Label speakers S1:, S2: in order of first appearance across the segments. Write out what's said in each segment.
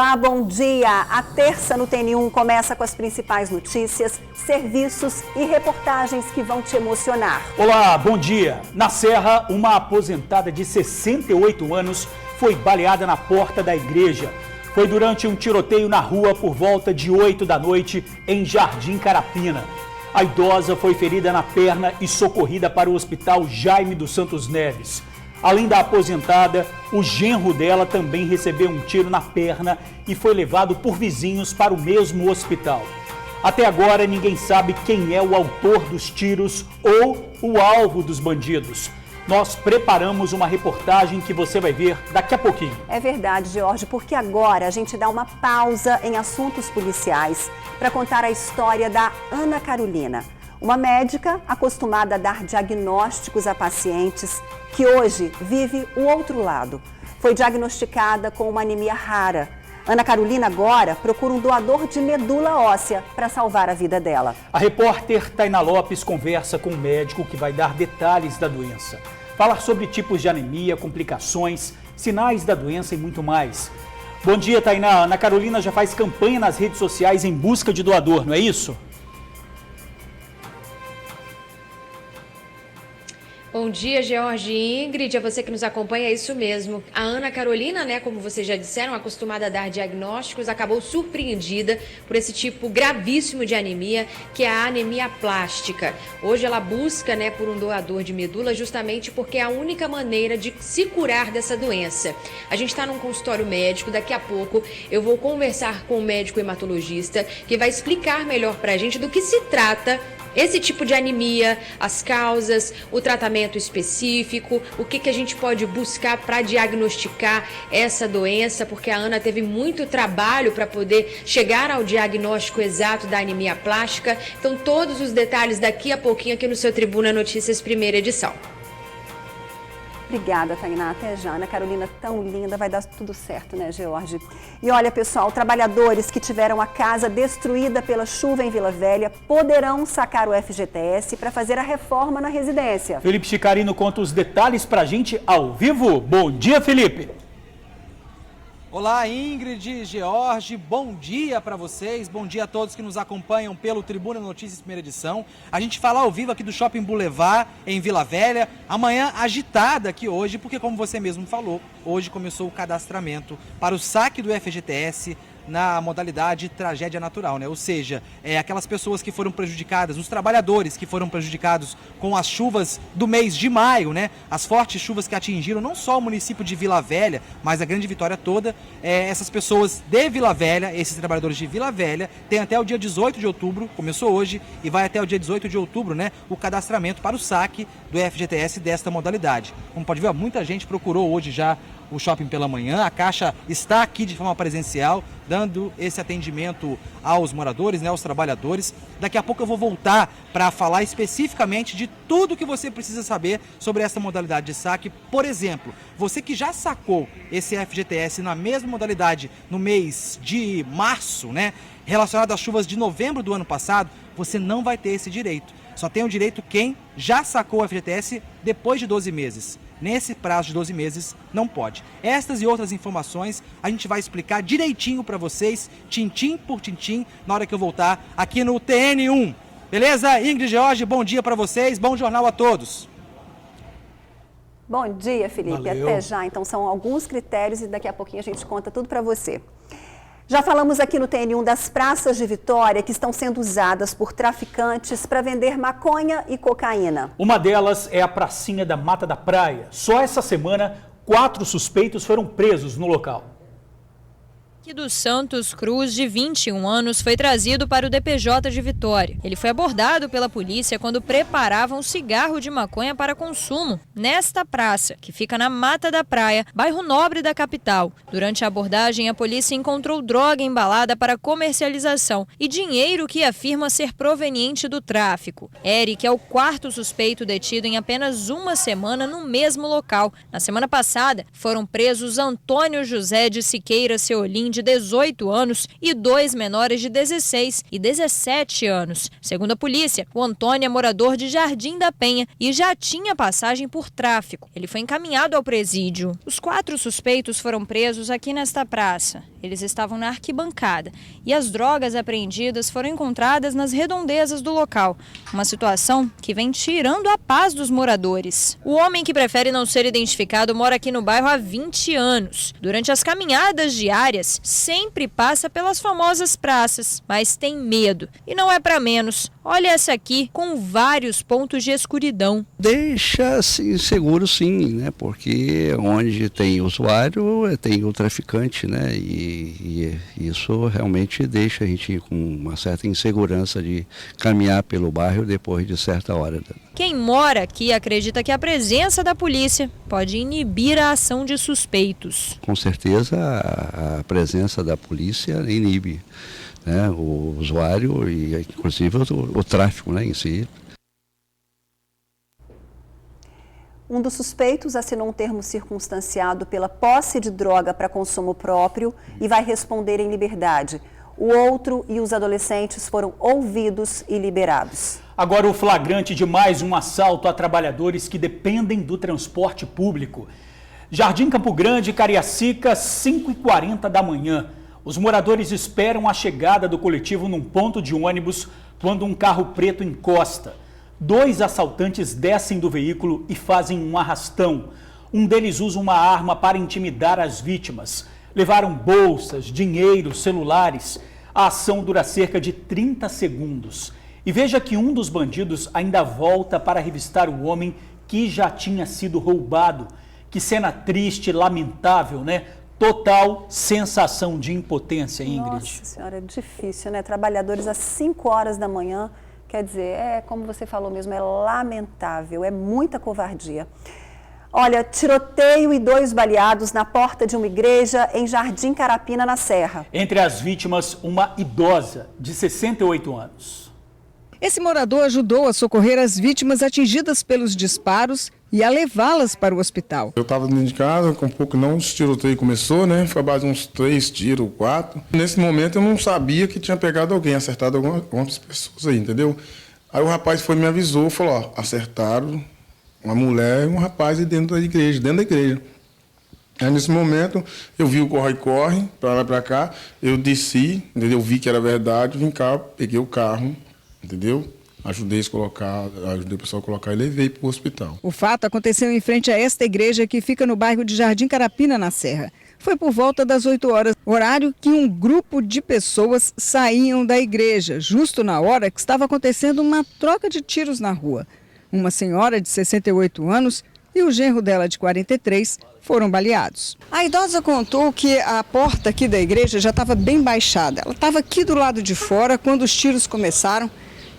S1: Olá, bom dia! A terça no TN1 começa com as principais notícias, serviços e reportagens que vão te emocionar.
S2: Olá, bom dia! Na Serra, uma aposentada de 68 anos foi baleada na porta da igreja. Foi durante um tiroteio na rua por volta de 8 da noite em Jardim Carapina. A idosa foi ferida na perna e socorrida para o Hospital Jaime dos Santos Neves. Além da aposentada, o genro dela também recebeu um tiro na perna e foi levado por vizinhos para o mesmo hospital. Até agora, ninguém sabe quem é o autor dos tiros ou o alvo dos bandidos. Nós preparamos uma reportagem que você vai ver daqui a pouquinho.
S1: É verdade, Jorge, porque agora a gente dá uma pausa em assuntos policiais para contar a história da Ana Carolina. Uma médica acostumada a dar diagnósticos a pacientes que hoje vive o outro lado. Foi diagnosticada com uma anemia rara. Ana Carolina agora procura um doador de medula óssea para salvar a vida dela.
S2: A repórter Tainá Lopes conversa com um médico que vai dar detalhes da doença. Falar sobre tipos de anemia, complicações, sinais da doença e muito mais. Bom dia, Tainá. Ana Carolina já faz campanha nas redes sociais em busca de doador, não é isso?
S3: Bom dia, George e Ingrid, a você que nos acompanha, é isso mesmo. A Ana Carolina, como vocês já disseram, acostumada a dar diagnósticos, acabou surpreendida por esse tipo gravíssimo de anemia, que é a anemia plástica. Hoje ela busca, por um doador de medula, justamente porque é a única maneira de se curar dessa doença. A gente está num consultório médico, daqui a pouco eu vou conversar com o médico hematologista, que vai explicar melhor pra gente do que se trata esse tipo de anemia, as causas, o tratamento específico, o que a gente pode buscar para diagnosticar essa doença, porque a Ana teve muito trabalho para poder chegar ao diagnóstico exato da anemia plástica. Então, todos os detalhes daqui a pouquinho aqui no seu Tribuna Notícias, primeira edição.
S1: Obrigada, Tainá. Até já. Ana Carolina, tão linda, vai dar tudo certo, né, George? E olha, pessoal, trabalhadores que tiveram a casa destruída pela chuva em Vila Velha poderão sacar o FGTS para fazer a reforma na residência.
S2: Felipe Chicarino conta os detalhes pra gente ao vivo. Bom dia, Felipe!
S4: Olá, Ingrid e George, bom dia para vocês, bom dia a todos que nos acompanham pelo Tribuna Notícias primeira edição. A gente fala ao vivo aqui do Shopping Boulevard, em Vila Velha, amanhã agitada aqui hoje, porque como você mesmo falou, hoje começou o cadastramento para o saque do FGTS na modalidade tragédia natural, Ou seja, aquelas pessoas que foram prejudicadas, os trabalhadores que foram prejudicados com as chuvas do mês de maio, As fortes chuvas que atingiram não só o município de Vila Velha, mas a Grande Vitória toda. Essas pessoas de Vila Velha, esses trabalhadores de Vila Velha, têm até o dia 18 de outubro, começou hoje, e vai até o dia 18 de outubro, o cadastramento para o saque do FGTS desta modalidade. Como pode ver, muita gente procurou hoje já o shopping pela manhã, a Caixa está aqui de forma presencial, dando esse atendimento aos moradores, aos trabalhadores. Daqui a pouco eu vou voltar para falar especificamente de tudo que você precisa saber sobre essa modalidade de saque. Por exemplo, você que já sacou esse FGTS na mesma modalidade no mês de março, relacionado às chuvas de novembro do ano passado, você não vai ter esse direito. Só tem o direito quem já sacou o FGTS depois de 12 meses. Nesse prazo de 12 meses, não pode. Estas e outras informações a gente vai explicar direitinho para vocês, tintim por tintim, na hora que eu voltar aqui no TN1. Beleza? Ingrid e George, bom dia para vocês, bom jornal a todos.
S1: Bom dia, Felipe.
S2: Valeu.
S1: Até já. Então, são alguns critérios e daqui a pouquinho a gente conta tudo para você. Já falamos aqui no TN1 das praças de Vitória que estão sendo usadas por traficantes para vender maconha e cocaína.
S2: Uma delas é a pracinha da Mata da Praia. Só essa semana, 4 suspeitos foram presos no local.
S5: Que dos Santos Cruz, de 21 anos, foi trazido para o DPJ de Vitória. Ele foi abordado pela polícia quando preparava um cigarro de maconha para consumo nesta praça, que fica na Mata da Praia, bairro nobre da capital. Durante a abordagem, a polícia encontrou droga embalada para comercialização e dinheiro que afirma ser proveniente do tráfico. Eric é o 4º suspeito detido em apenas uma semana no mesmo local. Na semana passada, foram presos Antônio José de Siqueira Seolim, de 18 anos e 2 menores de 16 e 17 anos. Segundo a polícia, o Antônio é morador de Jardim da Penha e já tinha passagem por tráfico. Ele foi encaminhado ao presídio. Os 4 suspeitos foram presos aqui nesta praça. Eles estavam na arquibancada e as drogas apreendidas foram encontradas nas redondezas do local. Uma situação que vem tirando a paz dos moradores. O homem que prefere não ser identificado mora aqui no bairro há 20 anos. Durante as caminhadas diárias, sempre passa pelas famosas praças, mas tem medo. E não é para menos. Olha essa aqui, com vários pontos de escuridão.
S6: Deixa-se inseguro sim, né? Porque onde tem usuário, tem o traficante, né? E isso realmente deixa a gente com uma certa insegurança de caminhar pelo bairro depois de certa hora.
S5: Quem mora aqui acredita que a presença da polícia pode inibir a ação de suspeitos.
S6: Com certeza a presença da polícia inibe, né, o usuário e inclusive o tráfico, né, em si.
S1: Um dos suspeitos assinou um termo circunstanciado pela posse de droga para consumo próprio e vai responder em liberdade. O outro e os adolescentes foram ouvidos e liberados.
S2: Agora o flagrante de mais um assalto a trabalhadores que dependem do transporte público. Jardim Campo Grande, Cariacica, 5h40 da manhã. Os moradores esperam a chegada do coletivo num ponto de ônibus quando um carro preto encosta. 2 assaltantes descem do veículo e fazem um arrastão. Um deles usa uma arma para intimidar as vítimas. Levaram bolsas, dinheiro, celulares. A ação dura cerca de 30 segundos. E veja que um dos bandidos ainda volta para revistar o homem que já tinha sido roubado. Que cena triste, lamentável, né? Total sensação de impotência, Ingrid.
S1: Nossa senhora, é difícil, né? Trabalhadores às 5 horas da manhã, quer dizer, como você falou mesmo, é lamentável, é muita covardia. Olha, tiroteio e 2 baleados na porta de uma igreja em Jardim Carapina, na Serra.
S2: Entre as vítimas, uma idosa de 68 anos.
S7: Esse morador ajudou a socorrer as vítimas atingidas pelos disparos e a levá-las para o hospital.
S8: Eu estava dentro de casa, com um pouco não, os tiroteio começou, né? Foi a base de uns 3 tiros, 4. Nesse momento eu não sabia que tinha pegado alguém, acertado algumas pessoas aí, entendeu? Aí o rapaz foi me avisou, falou, ó, acertaram uma mulher e um rapaz aí dentro da igreja. Aí nesse momento eu vi o corre-corre, para lá e para cá, eu desci, entendeu? Vi que era verdade, vim cá, peguei o carro, entendeu? Ajudei o pessoal a colocar e levei para o hospital.
S7: O fato aconteceu em frente a esta igreja que fica no bairro de Jardim Carapina, na Serra. Foi por volta das 8 horas, horário que um grupo de pessoas saíam da igreja, justo na hora que estava acontecendo uma troca de tiros na rua. Uma senhora de 68 anos e o genro dela de 43 foram baleados. A idosa contou que a porta aqui da igreja já estava bem baixada. Ela estava aqui do lado de fora quando os tiros começaram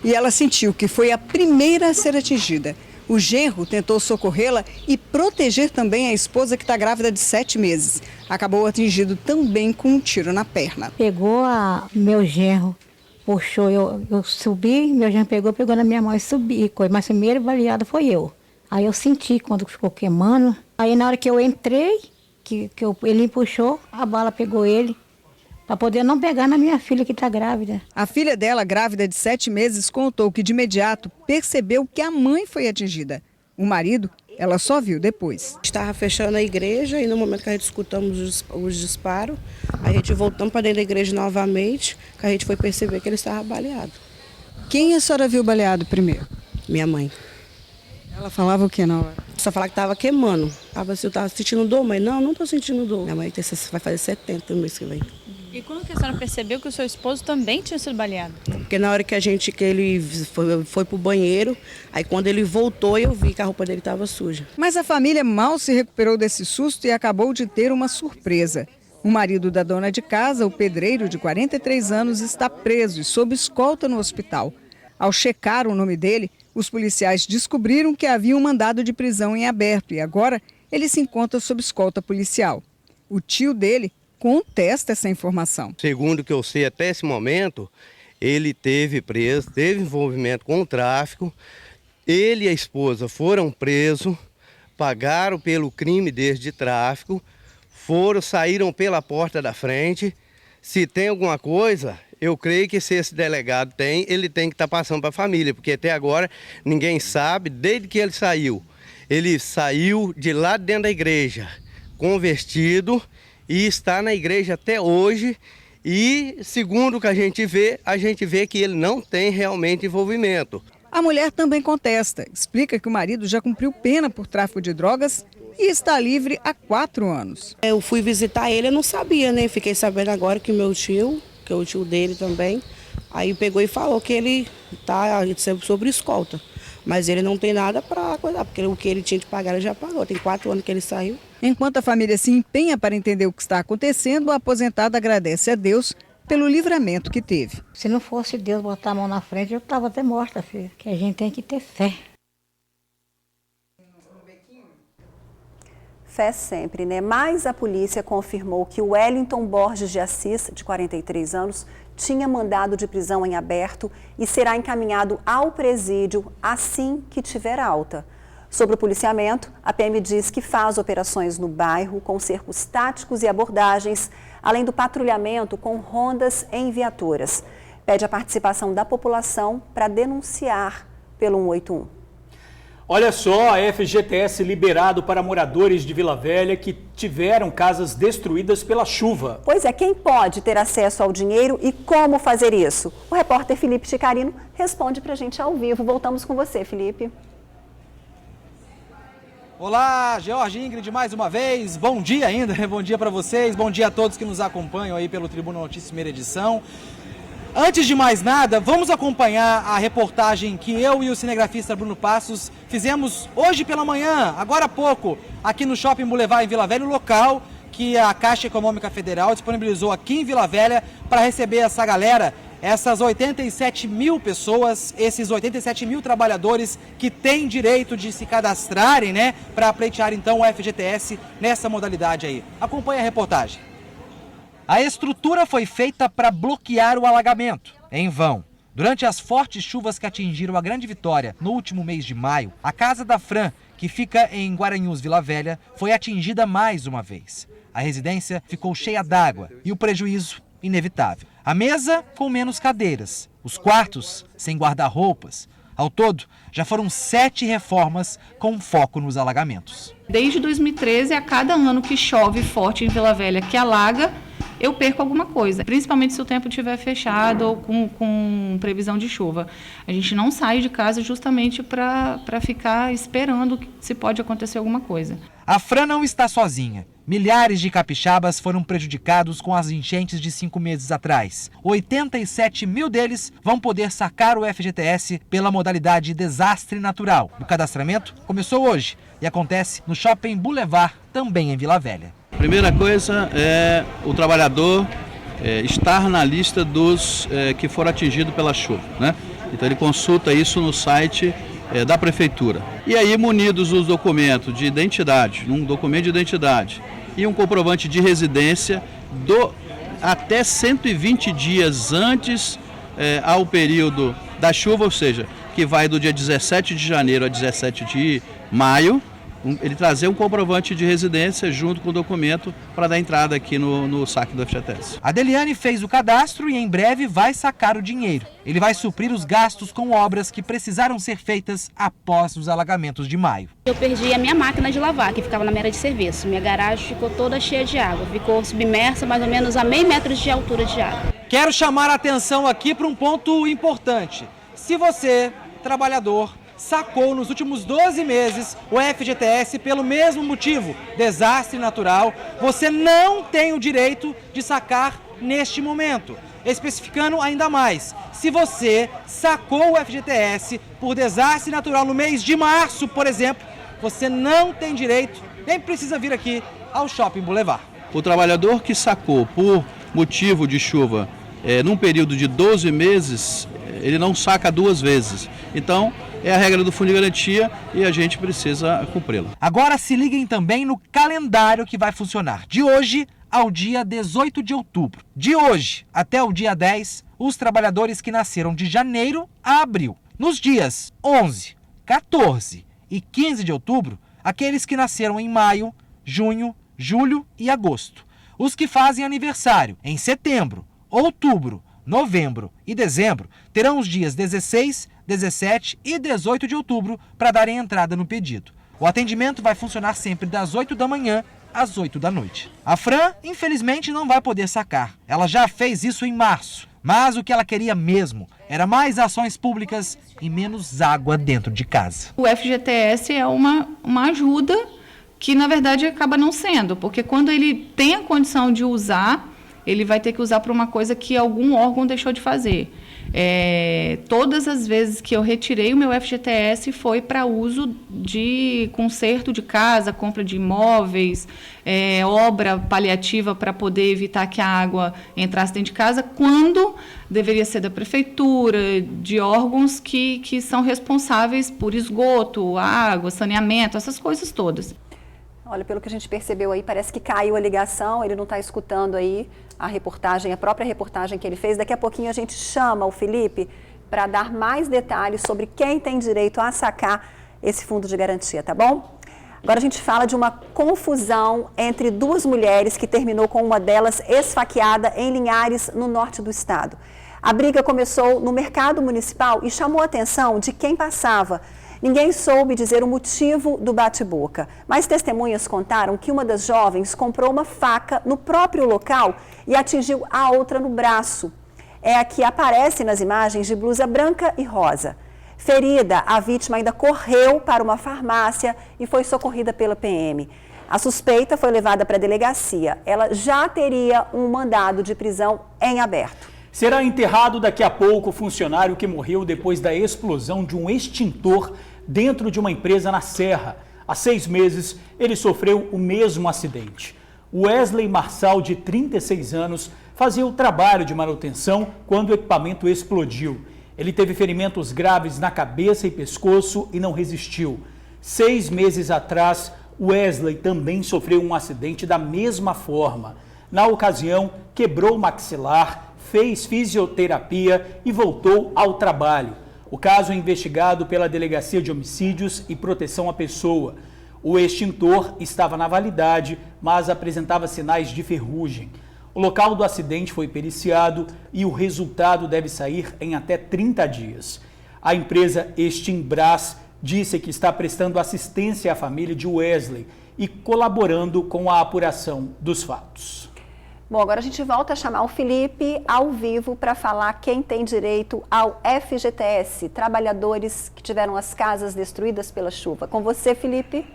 S7: e ela sentiu que foi a primeira a ser atingida. O genro tentou socorrê-la e proteger também a esposa que está grávida de 7 meses. Acabou atingido também com um tiro na perna.
S9: Pegou meu genro, puxou, eu subi, meu genro pegou na minha mão e subi. Mas primeiro baleado foi eu. Aí eu senti quando ficou queimando. Aí na hora que eu entrei, ele me puxou, a bala pegou ele. Para poder não pegar na minha filha que está grávida.
S7: A filha dela, grávida de 7 meses, contou que de imediato percebeu que a mãe foi atingida. O marido, ela só viu depois.
S10: Estava fechando a igreja e no momento que a gente escutamos os disparos, a gente voltamos para dentro da igreja novamente, que a gente foi perceber que ele estava baleado.
S7: Quem a senhora viu baleado primeiro?
S10: Minha mãe.
S7: Ela falava o que na hora?
S10: Só falava que estava queimando. Eu estava sentindo dor, mas não estou sentindo dor. Minha mãe vai fazer 70 no mês que vem.
S5: E quando que a senhora percebeu que o seu esposo também tinha sido baleado?
S10: Porque na hora que ele foi pro banheiro, aí quando ele voltou eu vi que a roupa dele estava suja.
S7: Mas a família mal se recuperou desse susto e acabou de ter uma surpresa. O marido da dona de casa, o pedreiro de 43 anos, está preso e sob escolta no hospital. Ao checar o nome dele, os policiais descobriram que havia um mandado de prisão em aberto e agora ele se encontra sob escolta policial. O tio dele contesta essa informação.
S11: Segundo o que eu sei até esse momento, ele teve preso, teve envolvimento com o tráfico, ele e a esposa foram presos, pagaram pelo crime deles de tráfico, saíram pela porta da frente Se tem alguma coisa, eu creio que se esse delegado tem, ele tem que estar passando para a família, porque até agora ninguém sabe, desde que ele saiu de lá dentro da igreja, convertido, e está na igreja até hoje. E segundo o que a gente vê que ele não tem realmente envolvimento.
S7: A mulher também contesta, explica que o marido já cumpriu pena por tráfico de drogas e está livre há 4 anos.
S10: Eu fui visitar ele, eu não sabia, né? Fiquei sabendo agora que meu tio, que é o tio dele também, aí pegou e falou que ele está sobre escolta. Mas ele não tem nada para coisar, porque o que ele tinha de pagar ele já pagou. Tem 4 anos que ele saiu.
S7: Enquanto a família se empenha para entender o que está acontecendo, a aposentada agradece a Deus pelo livramento que teve.
S9: Se não fosse Deus botar a mão na frente, eu estava até morta, filha. Que a gente tem que ter fé.
S1: Fé sempre, né? Mas a polícia confirmou que o Wellington Borges de Assis, de 43 anos, tinha mandado de prisão em aberto e será encaminhado ao presídio assim que tiver alta. Sobre o policiamento, a PM diz que faz operações no bairro com cercos táticos e abordagens, além do patrulhamento com rondas em viaturas. Pede a participação da população para denunciar pelo 181.
S2: Olha só, a FGTS liberado para moradores de Vila Velha que tiveram casas destruídas pela chuva.
S1: Pois é, quem pode ter acesso ao dinheiro e como fazer isso? O repórter Felipe Chicarino responde para a gente ao vivo. Voltamos com você, Felipe.
S4: Olá, George, Ingrid, mais uma vez. Bom dia ainda, bom dia para vocês. Bom dia a todos que nos acompanham aí pelo Tribuna Notícias primeira edição. Antes de mais nada, vamos acompanhar a reportagem que eu e o cinegrafista Bruno Passos fizemos hoje pela manhã, agora há pouco, aqui no Shopping Boulevard em Vila Velha, o local que a Caixa Econômica Federal disponibilizou aqui em Vila Velha para receber essa galera, essas 87 mil pessoas, esses 87 mil trabalhadores que têm direito de se cadastrarem, né, para pleitear então o FGTS nessa modalidade aí. Acompanhe a reportagem. A estrutura foi feita para bloquear o alagamento. Em vão. Durante as fortes chuvas que atingiram a Grande Vitória no último mês de maio, a casa da Fran, que fica em Guaranhus, Vila Velha, foi atingida mais uma vez. A residência ficou cheia d'água e o prejuízo inevitável. A mesa com menos cadeiras, os quartos sem guarda-roupas. Ao todo, já foram 7 reformas com foco nos alagamentos.
S12: Desde 2013, a cada ano que chove forte em Vila Velha, que alaga, eu perco alguma coisa, principalmente se o tempo estiver fechado ou com previsão de chuva. A gente não sai de casa justamente para ficar esperando se pode acontecer alguma coisa.
S4: A Fran não está sozinha. Milhares de capixabas foram prejudicados com as enchentes de 5 meses atrás. 87 mil deles vão poder sacar o FGTS pela modalidade desastre natural. O cadastramento começou hoje e acontece no Shopping Boulevard, também em Vila Velha.
S13: A primeira coisa é o trabalhador estar na lista dos que foram atingidos pela chuva, né? Então ele consulta isso no site da prefeitura. E aí, munidos os documentos de identidade, um documento de identidade e um comprovante de residência até 120 dias antes ao período da chuva, ou seja, que vai do dia 17 de janeiro a 17 de maio, ele trazer um comprovante de residência junto com o documento para dar entrada aqui no saque do FGTS.
S4: A Deliane fez o cadastro e em breve vai sacar o dinheiro. Ele vai suprir os gastos com obras que precisaram ser feitas após os alagamentos de maio.
S14: Eu perdi a minha máquina de lavar, que ficava na minha área de serviço. Minha garagem ficou toda cheia de água, ficou submersa mais ou menos a meio metro de altura de água.
S4: Quero chamar a atenção aqui para um ponto importante. Se você, trabalhador, sacou nos últimos 12 meses o FGTS pelo mesmo motivo, desastre natural, você não tem o direito de sacar neste momento. Especificando ainda mais, se você sacou o FGTS por desastre natural no mês de março, por exemplo, você não tem direito, nem precisa vir aqui ao Shopping Boulevard.
S13: O trabalhador que sacou por motivo de chuva num período de 12 meses, ele não saca 2 vezes. Então, é a regra do Fundo de Garantia e a gente precisa cumpri-la.
S4: Agora se liguem também no calendário que vai funcionar de hoje ao dia 18 de outubro. De hoje até o dia 10, os trabalhadores que nasceram de janeiro a abril. Nos dias 11, 14 e 15 de outubro, aqueles que nasceram em maio, junho, julho e agosto. Os que fazem aniversário em setembro, outubro, novembro e dezembro terão os dias 16, 17 e 18 de outubro para darem entrada no pedido. O atendimento vai funcionar sempre das 8 da manhã às 8 da noite. A Fran, infelizmente, não vai poder sacar. Ela já fez isso em março, mas o que ela queria mesmo era mais ações públicas e menos água dentro de casa.
S12: O FGTS é uma ajuda que, na verdade, acaba não sendo, porque quando ele tem a condição de usar, ele vai ter que usar para uma coisa que algum órgão deixou de fazer. Todas as vezes que eu retirei o meu FGTS foi para uso de conserto de casa, compra de imóveis, obra paliativa para poder evitar que a água entrasse dentro de casa, quando deveria ser da prefeitura, de órgãos que são responsáveis por esgoto, água, saneamento, essas coisas todas.
S1: Olha, pelo que a gente percebeu aí, parece que caiu a ligação, ele não está escutando aí a reportagem, a própria reportagem que ele fez. Daqui a pouquinho a gente chama o Felipe para dar mais detalhes sobre quem tem direito a sacar esse fundo de garantia, tá bom? Agora a gente fala de uma confusão entre duas mulheres que terminou com uma delas esfaqueada em Linhares, no norte do estado. A briga começou no mercado municipal e chamou a atenção de quem passava. Ninguém soube dizer o motivo do bate-boca, mas testemunhas contaram que uma das jovens comprou uma faca no próprio local e atingiu a outra no braço. É a que aparece nas imagens de blusa branca e rosa. Ferida, a vítima ainda correu para uma farmácia e foi socorrida pela PM. A suspeita foi levada para a delegacia. Ela já teria um mandado de prisão em aberto.
S2: Será enterrado daqui a pouco o funcionário que morreu depois da explosão de um extintor dentro de uma empresa na Serra. Há 6 meses, ele sofreu o mesmo acidente. Wesley Marçal, de 36 anos, fazia o trabalho de manutenção quando o equipamento explodiu. Ele teve ferimentos graves na cabeça e pescoço e não resistiu. 6 meses atrás, Wesley também sofreu um acidente da mesma forma. Na ocasião, quebrou o maxilar, fez fisioterapia e voltou ao trabalho. O caso é investigado pela Delegacia de Homicídios e Proteção à Pessoa. O extintor estava na validade, mas apresentava sinais de ferrugem. O local do acidente foi periciado e o resultado deve sair em até 30 dias. A empresa Extinbras disse que está prestando assistência à família de Wesley e colaborando com a apuração dos fatos.
S1: Bom, agora a gente volta a chamar o Felipe ao vivo para falar quem tem direito ao FGTS, trabalhadores que tiveram as casas destruídas pela chuva. Com você, Felipe.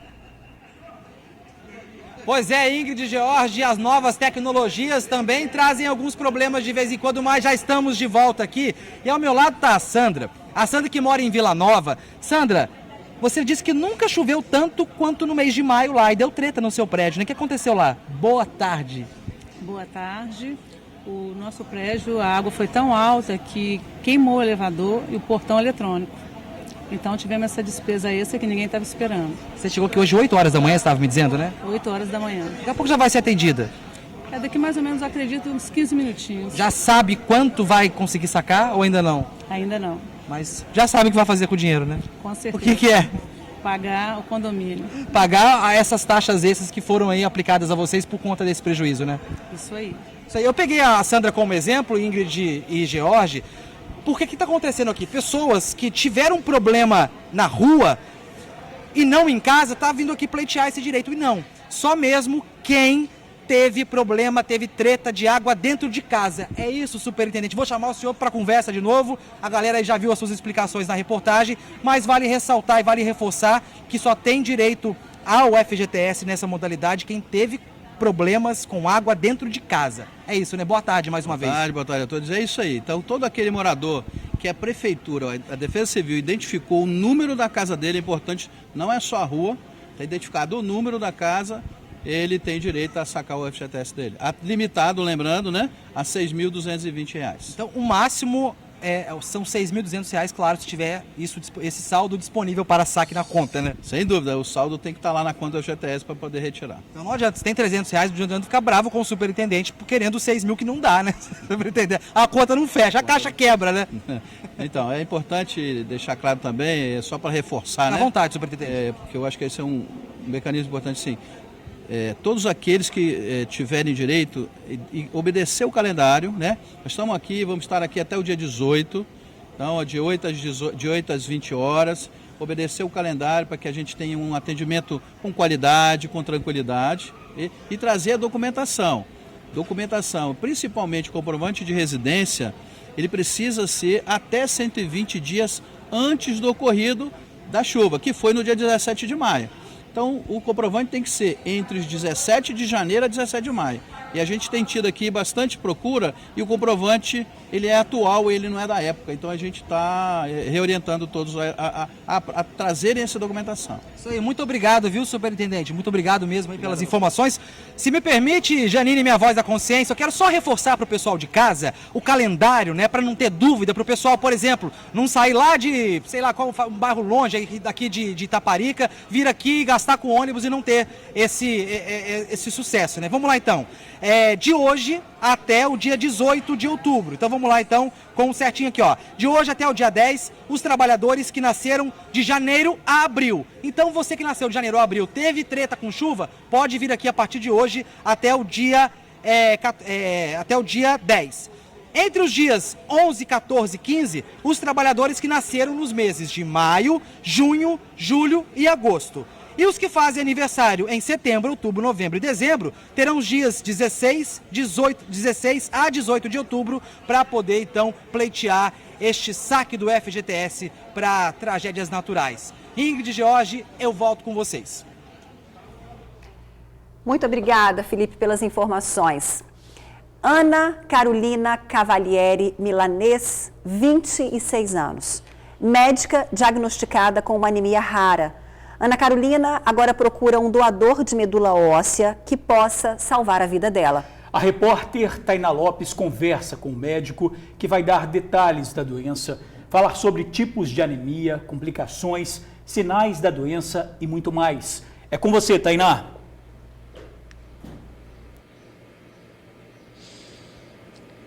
S4: Pois é, Ingrid e George, as novas tecnologias também trazem alguns problemas de vez em quando, mas já estamos de volta aqui. E ao meu lado está a Sandra que mora em Vila Nova. Sandra, você disse que nunca choveu tanto quanto no mês de maio lá e deu treta no seu prédio, né? O que aconteceu lá? Boa tarde.
S15: Boa tarde. O nosso prédio, a água foi tão alta que queimou o elevador e o portão eletrônico. Então tivemos essa despesa extra que ninguém estava esperando.
S4: Você chegou aqui hoje 8 horas da manhã, você estava me dizendo, né?
S15: 8 horas da manhã.
S4: Daqui a pouco já vai ser atendida.
S15: Daqui mais ou menos, acredito, uns 15 minutinhos.
S4: Já sabe quanto vai conseguir sacar ou ainda não?
S15: Ainda não.
S4: Mas já sabe o que vai fazer com o dinheiro, né?
S15: Com certeza.
S4: O que é?
S15: Pagar o condomínio.
S4: Pagar essas taxas extras que foram aí aplicadas a vocês por conta desse prejuízo, né?
S15: Isso aí.
S4: Isso aí. Eu peguei a Sandra como exemplo, Ingrid e George, porque o que está acontecendo aqui? Pessoas que tiveram um problema na rua e não em casa, tá vindo aqui pleitear esse direito. E não, só mesmo quem teve problema, teve treta de água dentro de casa. É isso, superintendente. Vou chamar o senhor para conversa de novo. A galera aí já viu as suas explicações na reportagem, mas vale ressaltar e vale reforçar que só tem direito ao FGTS nessa modalidade quem teve problemas com água dentro de casa. É isso, né? Boa tarde mais uma vez.
S13: Boa tarde a todos. É isso aí. Então, todo aquele morador que a prefeitura, a Defesa Civil, identificou o número da casa dele, é importante, não é só a rua, está identificado o número da casa, ele tem direito a sacar o FGTS dele. Limitado, lembrando, né, a R$ 6.220.
S4: Então, o máximo são R$ 6.200, claro, se tiver esse saldo disponível para saque na conta, né?
S13: Sem dúvida, o saldo tem que estar lá na conta do FGTS para poder retirar.
S4: Então não adianta, se tem R$ 300, não adianta ficar bravo com o superintendente querendo os 6 mil que não dá, né? A conta não fecha, a caixa quebra, né?
S13: Então, é importante deixar claro também, só para reforçar, né?
S4: À vontade, superintendente.
S13: Porque eu acho que esse é um mecanismo importante, sim. todos aqueles que tiverem direito e obedecer o calendário, né? Nós estamos aqui, vamos estar aqui até o dia 18, então de 8 às 20 horas, obedecer o calendário para que a gente tenha um atendimento com qualidade, com tranquilidade e trazer a documentação. Documentação, principalmente comprovante de residência, ele precisa ser até 120 dias antes do ocorrido da chuva, que foi no dia 17 de maio. Então, o comprovante tem que ser entre os 17 de janeiro a 17 de maio. E a gente tem tido aqui bastante procura e o comprovante, ele é atual, ele não é da época. Então, a gente está reorientando todos a trazerem essa documentação.
S4: Isso aí, muito obrigado, viu, superintendente? Muito obrigado mesmo aí pelas informações. Se me permite, Janine, minha voz da consciência, eu quero só reforçar para o pessoal de casa o calendário, né, para não ter dúvida, para o pessoal, por exemplo, não sair lá de, sei lá, qual um bairro longe daqui de Itaparica, vir aqui e gastar com ônibus e não ter esse sucesso, né? Vamos lá então. De hoje até o dia 18 de outubro. Então vamos lá então com um certinho aqui, ó. De hoje até o dia 10, os trabalhadores que nasceram de janeiro a abril. Então você que nasceu de janeiro a abril, teve treta com chuva, pode vir aqui a partir de hoje até o dia 10. Entre os dias 11, 14 e 15, os trabalhadores que nasceram nos meses de maio, junho, julho e agosto. E os que fazem aniversário em setembro, outubro, novembro e dezembro terão os dias 16 a 18 de outubro para poder então pleitear este saque do FGTS para tragédias naturais. Ingrid e George, eu volto com vocês.
S1: Muito obrigada, Felipe, pelas informações. Ana Carolina Cavalieri Milanês, 26 anos. Médica diagnosticada com uma anemia rara. Ana Carolina agora procura um doador de medula óssea que possa salvar a vida dela.
S2: A repórter Tainá Lopes conversa com o médico que vai dar detalhes da doença, falar sobre tipos de anemia, complicações, sinais da doença e muito mais. É com você, Tainá.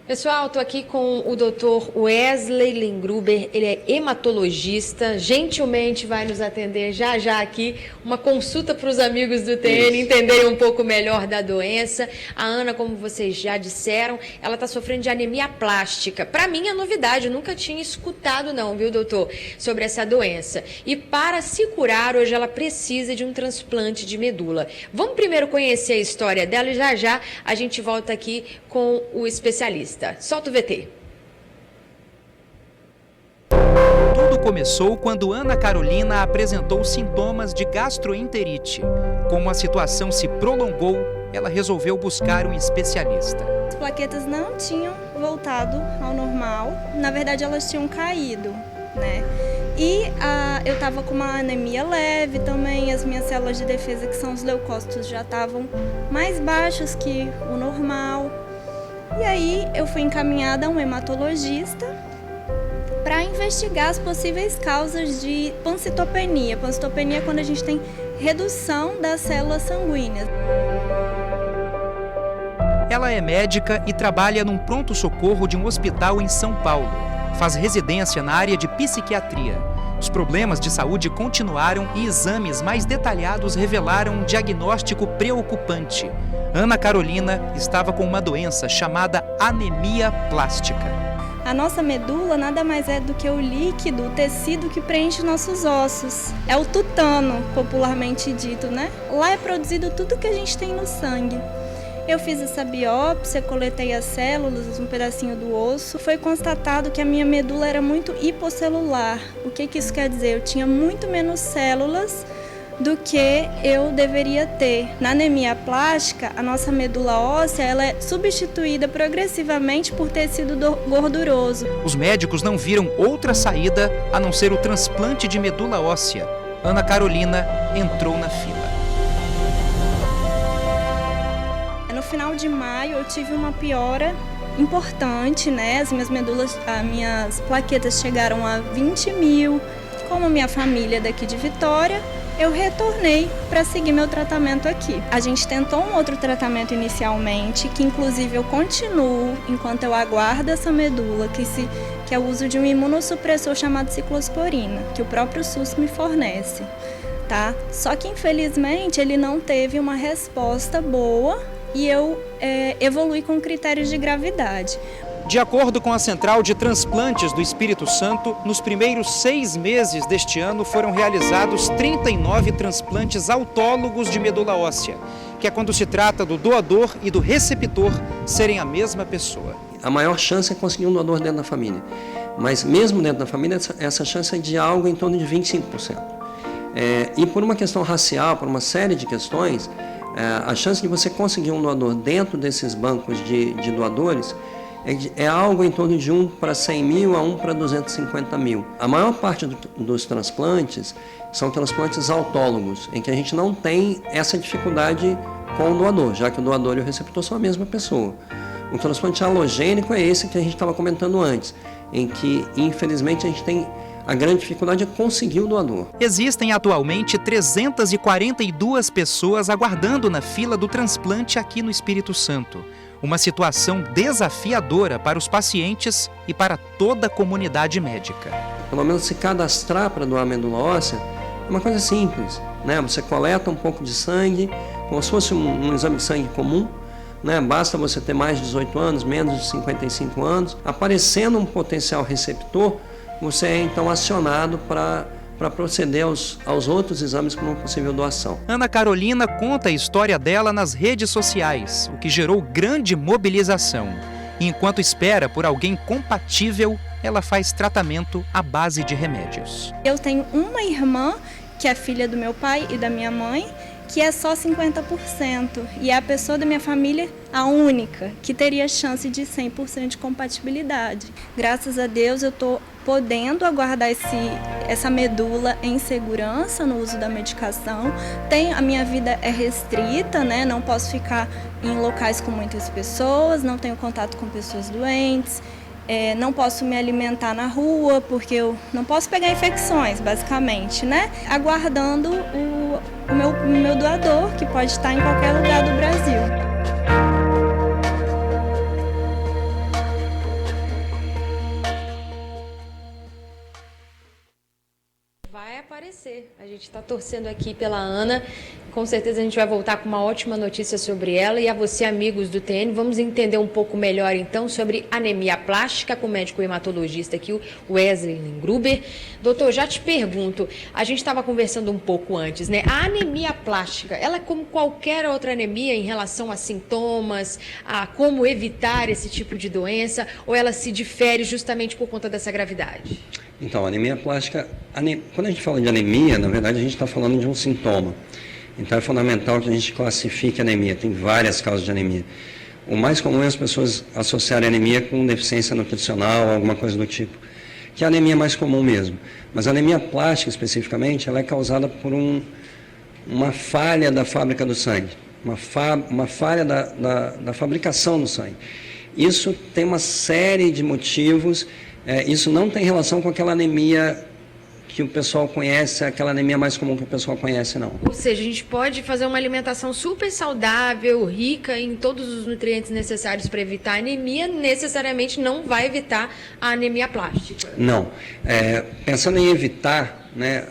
S3: Pessoal, estou aqui com o Dr. Wesley Lengruber, ele é hematologista, gentilmente vai nos atender já aqui, uma consulta para os amigos do TN entenderem um pouco melhor da doença. A Ana, como vocês já disseram, ela está sofrendo de anemia plástica. Para mim é novidade, eu nunca tinha escutado não, viu, doutor, sobre essa doença. E para se curar, hoje ela precisa de um transplante de medula. Vamos primeiro conhecer a história dela e já a gente volta aqui com o especialista. Solta o VT.
S16: Tudo começou quando Ana Carolina apresentou sintomas de gastroenterite. Como a situação se prolongou, ela resolveu buscar um especialista.
S17: As plaquetas não tinham voltado ao normal, na verdade elas tinham caído, né? E eu estava com uma anemia leve também, as minhas células de defesa, que são os leucócitos, já estavam mais baixas que o normal. E aí eu fui encaminhada a um hematologista para investigar as possíveis causas de pancitopenia. Pancitopenia é quando a gente tem redução das células sanguíneas.
S16: Ela é médica e trabalha num pronto-socorro de um hospital em São Paulo. Faz residência na área de psiquiatria. Os problemas de saúde continuaram e exames mais detalhados revelaram um diagnóstico preocupante. Ana Carolina estava com uma doença chamada anemia plástica.
S17: A nossa medula nada mais é do que o líquido, o tecido que preenche nossos ossos. É o tutano, popularmente dito, né? Lá é produzido tudo que a gente tem no sangue. Eu fiz essa biópsia, coletei as células, um pedacinho do osso. Foi constatado que a minha medula era muito hipocelular. O que isso quer dizer? Eu tinha muito menos células do que eu deveria ter. Na anemia plástica, a nossa medula óssea ela é substituída progressivamente por tecido gorduroso.
S16: Os médicos não viram outra saída a não ser o transplante de medula óssea. Ana Carolina entrou na fila.
S17: No final de maio eu tive uma piora importante, né? As minhas plaquetas chegaram a 20 mil. Como minha família é daqui de Vitória, eu retornei para seguir meu tratamento aqui. A gente tentou um outro tratamento inicialmente, que inclusive eu continuo enquanto eu aguardo essa medula, que é o uso de um imunossupressor chamado ciclosporina, que o próprio SUS me fornece. tá? Só que infelizmente ele não teve uma resposta boa e eu evolui com critérios de gravidade.
S16: De acordo com a Central de Transplantes do Espírito Santo, nos primeiros 6 meses deste ano foram realizados 39 transplantes autólogos de medula óssea, que é quando se trata do doador e do receptor serem a mesma pessoa.
S18: A maior chance é conseguir um doador dentro da família, mas mesmo dentro da família essa chance é de algo em torno de 25%. E por uma questão racial, por uma série de questões, a chance de você conseguir um doador dentro desses bancos de doadores é algo em torno de 1 para 100 mil a 1 para 250 mil. A maior parte dos transplantes são transplantes autólogos, em que a gente não tem essa dificuldade com o doador, já que o doador e o receptor são a mesma pessoa. O transplante halogênico é esse que a gente estava comentando antes, em que, infelizmente, a gente tem a grande dificuldade é conseguir o doador.
S16: Existem atualmente 342 pessoas aguardando na fila do transplante aqui no Espírito Santo. Uma situação desafiadora para os pacientes e para toda a comunidade médica.
S18: Pelo menos se cadastrar para doar medula óssea é uma coisa simples, né? Você coleta um pouco de sangue, como se fosse um exame de sangue comum, né? Basta você ter mais de 18 anos, menos de 55 anos. Aparecendo um potencial receptor, você é então acionado para proceder aos outros exames para uma possível doação.
S16: Ana Carolina conta a história dela nas redes sociais, o que gerou grande mobilização. E enquanto espera por alguém compatível, ela faz tratamento à base de remédios.
S17: Eu tenho uma irmã, que é filha do meu pai e da minha mãe, que é só 50%. E é a pessoa da minha família a única que teria chance de 100% de compatibilidade. Graças a Deus eu estou podendo aguardar essa medula em segurança no uso da medicação. A minha vida é restrita, né? Não posso ficar em locais com muitas pessoas, não tenho contato com pessoas doentes, não posso me alimentar na rua, porque eu não posso pegar infecções, basicamente, né? Aguardando o meu doador, que pode estar em qualquer lugar do Brasil.
S3: Vai aparecer. A gente está torcendo aqui pela Ana. Com certeza a gente vai voltar com uma ótima notícia sobre ela. E a você, amigos do TN, vamos entender um pouco melhor então sobre anemia plástica com o médico hematologista aqui, o Wesley Gruber. Doutor, já te pergunto, a gente estava conversando um pouco antes, né? A anemia plástica, ela é como qualquer outra anemia em relação a sintomas, a como evitar esse tipo de doença, ou ela se difere justamente por conta dessa gravidade?
S18: Então, a anemia plástica, quando a gente fala de anemia, na verdade a gente está falando de um sintoma. Então é fundamental que a gente classifique a anemia, tem várias causas de anemia. O mais comum é as pessoas associarem a anemia com deficiência nutricional, alguma coisa do tipo, que é a anemia mais comum mesmo. Mas a anemia plástica, especificamente, ela é causada por uma falha da fábrica do sangue, uma falha da fabricação do sangue. Isso tem uma série de motivos, isso não tem relação com aquela anemia que o pessoal conhece, aquela anemia mais comum que o pessoal conhece, não.
S3: Ou seja, a gente pode fazer uma alimentação super saudável, rica em todos os nutrientes necessários para evitar a anemia, necessariamente não vai evitar a anemia plástica.
S18: Não. Pensando em evitar, né,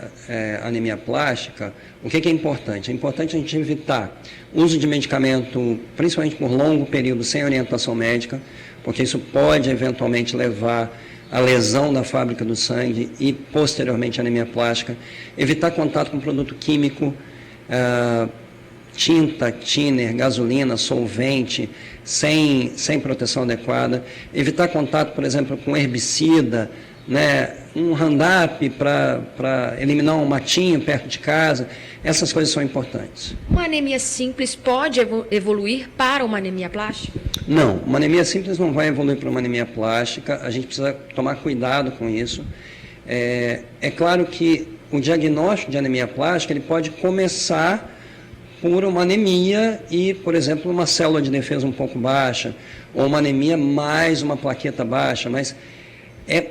S18: a anemia plástica, o que é importante? É importante a gente evitar o uso de medicamento, principalmente por longo período, sem orientação médica, porque isso pode eventualmente levar a lesão da fábrica do sangue e, posteriormente, a anemia plástica. Evitar contato com produto químico, tinta, thinner, gasolina, solvente, sem proteção adequada. Evitar contato, por exemplo, com herbicida, né, um Roundup para eliminar um matinho perto de casa. Essas coisas são importantes.
S3: Uma anemia simples pode evoluir para uma anemia plástica?
S18: Não, uma anemia simples não vai evoluir para uma anemia plástica. A gente precisa tomar cuidado com isso. É claro que o diagnóstico de anemia plástica ele pode começar por uma anemia e, por exemplo, uma célula de defesa um pouco baixa, ou uma anemia mais uma plaqueta baixa, mas é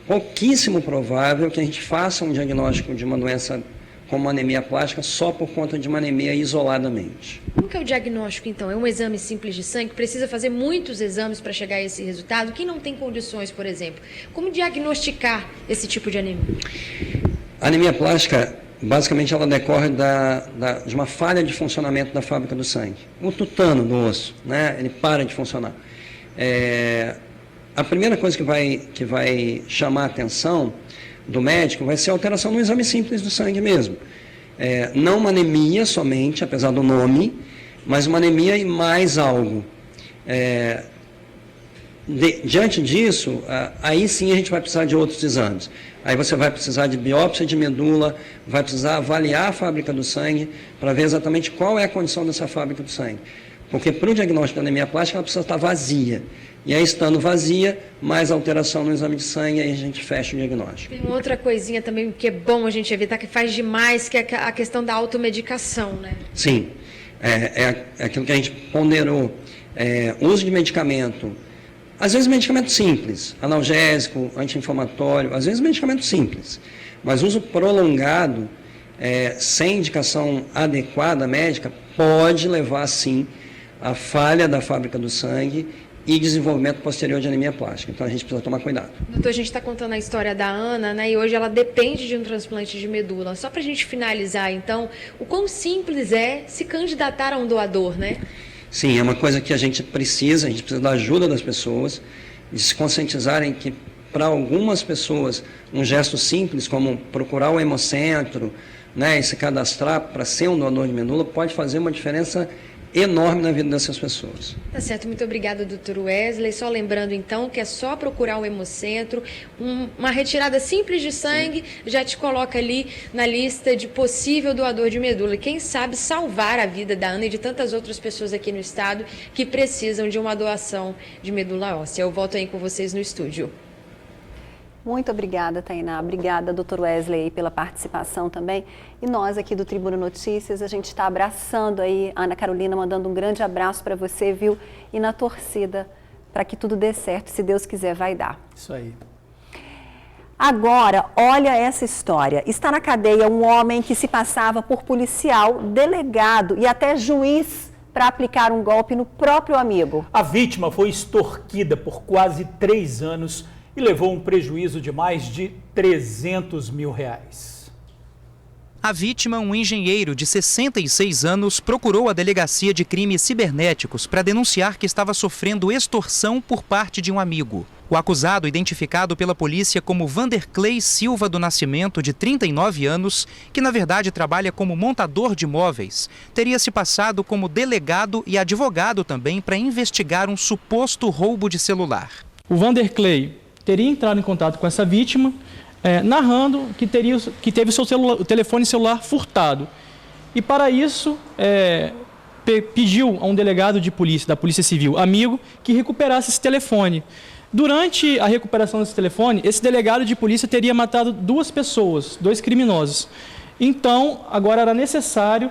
S18: pouquíssimo provável que a gente faça um diagnóstico de uma doença como anemia plástica só por conta de uma anemia isoladamente.
S3: Como que é o diagnóstico, então? É um exame simples de sangue? Precisa fazer muitos exames para chegar a esse resultado? Quem não tem condições, por exemplo? Como diagnosticar esse tipo de anemia?
S18: A anemia plástica, basicamente ela decorre de uma falha de funcionamento da fábrica do sangue. O tutano do osso, né, ele para de funcionar. A primeira coisa que vai chamar a atenção do médico vai ser a alteração no exame simples do sangue mesmo. Não uma anemia somente, apesar do nome, mas uma anemia e mais algo. Diante disso, aí sim a gente vai precisar de outros exames. Aí você vai precisar de biópsia de medula, vai precisar avaliar a fábrica do sangue para ver exatamente qual é a condição dessa fábrica do sangue. Porque para o diagnóstico da anemia plástica ela precisa estar vazia. E aí, estando vazia, mais alteração no exame de sangue, aí a gente fecha o diagnóstico.
S3: Tem outra coisinha também que é bom a gente evitar, que faz demais, que é a questão da automedicação, né?
S18: Sim, é aquilo que a gente ponderou. Uso de medicamento, às vezes medicamento simples, analgésico, anti-inflamatório, às vezes medicamento simples. Mas uso prolongado, sem indicação adequada médica, pode levar, sim, à falha da fábrica do sangue e desenvolvimento posterior de anemia plástica. Então, a gente precisa tomar cuidado.
S3: Doutor, a gente está contando a história da Ana, né? E hoje ela depende de um transplante de medula. Só para a gente finalizar, então, o quão simples é se candidatar a um doador, né?
S18: Sim, é uma coisa que a gente precisa da ajuda das pessoas, de se conscientizarem que, para algumas pessoas, um gesto simples, como procurar o hemocentro, né, e se cadastrar para ser um doador de medula, pode fazer uma diferença enorme na vida dessas pessoas.
S3: Tá certo, muito obrigada, doutor Wesley. Só lembrando, então, que é só procurar o hemocentro, uma retirada simples de sangue já te coloca ali na lista de possível doador de medula. Quem sabe salvar a vida da Ana e de tantas outras pessoas aqui no estado que precisam de uma doação de medula óssea. Eu volto aí com vocês no estúdio.
S1: Muito obrigada, Tainá. Obrigada, doutor Wesley, pela participação também. E nós aqui do Tribuna Notícias, a gente está abraçando aí a Ana Carolina, mandando um grande abraço para você, viu? E na torcida, para que tudo dê certo. Se Deus quiser, vai dar.
S2: Isso aí.
S1: Agora, olha essa história. Está na cadeia um homem que se passava por policial, delegado e até juiz para aplicar um golpe no próprio amigo.
S2: A vítima foi extorquida por quase 3 anos e levou um prejuízo de mais de 300 mil reais.
S16: A vítima, um engenheiro de 66 anos, procurou a Delegacia de Crimes Cibernéticos para denunciar que estava sofrendo extorsão por parte de um amigo. O acusado, identificado pela polícia como Vanderclay Silva do Nascimento, de 39 anos, que na verdade trabalha como montador de móveis, teria se passado como delegado e advogado também para investigar um suposto roubo de celular.
S19: O Vanderclay teria entrado em contato com essa vítima, narrando que teve o telefone celular furtado. E para isso, pediu a um delegado de polícia, da Polícia Civil, amigo, que recuperasse esse telefone. Durante a recuperação desse telefone, esse delegado de polícia teria matado 2 pessoas, 2 criminosos. Então, agora era necessário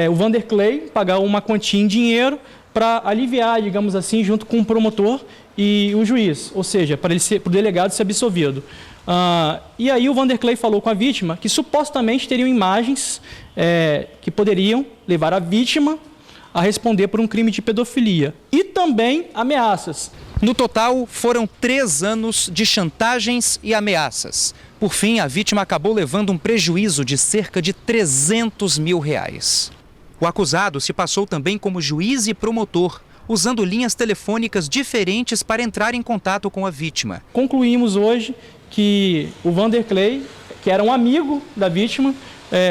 S19: o Vanderclay pagar uma quantia em dinheiro para aliviar, digamos assim, junto com o promotor e o juiz, ou seja, para o delegado ser absolvido. E aí o Vanderclay falou com a vítima que supostamente teriam imagens que poderiam levar a vítima a responder por um crime de pedofilia e também ameaças.
S16: No total, foram 3 anos de chantagens e ameaças. Por fim, a vítima acabou levando um prejuízo de cerca de 300 mil reais. O acusado se passou também como juiz e promotor, usando linhas telefônicas diferentes para entrar em contato com a vítima.
S19: Concluímos hoje que o Vanderclay, que era um amigo da vítima,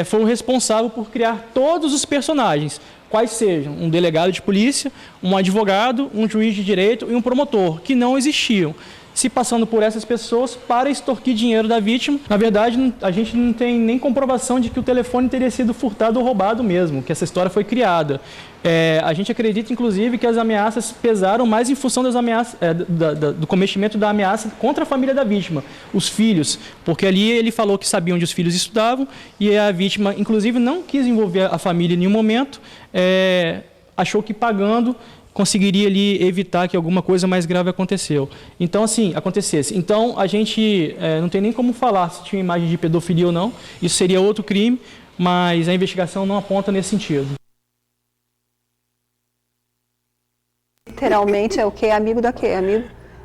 S19: foi o responsável por criar todos os personagens, quais sejam um delegado de polícia, um advogado, um juiz de direito e um promotor, que não existiam, se passando por essas pessoas para extorquir dinheiro da vítima. Na verdade, a gente não tem nem comprovação de que o telefone teria sido furtado ou roubado mesmo, que essa história foi criada. A gente acredita, inclusive, que as ameaças pesaram mais em função das ameaças, do cometimento da ameaça contra a família da vítima, os filhos, porque ali ele falou que sabia onde os filhos estudavam e a vítima, inclusive, não quis envolver a família em nenhum momento, achou que pagando conseguiria ali evitar que alguma coisa mais grave acontecesse. Então, a gente não tem nem como falar se tinha imagem de pedofilia ou não, isso seria outro crime, mas a investigação não aponta nesse sentido.
S1: Literalmente é o quê? Amigo da quê?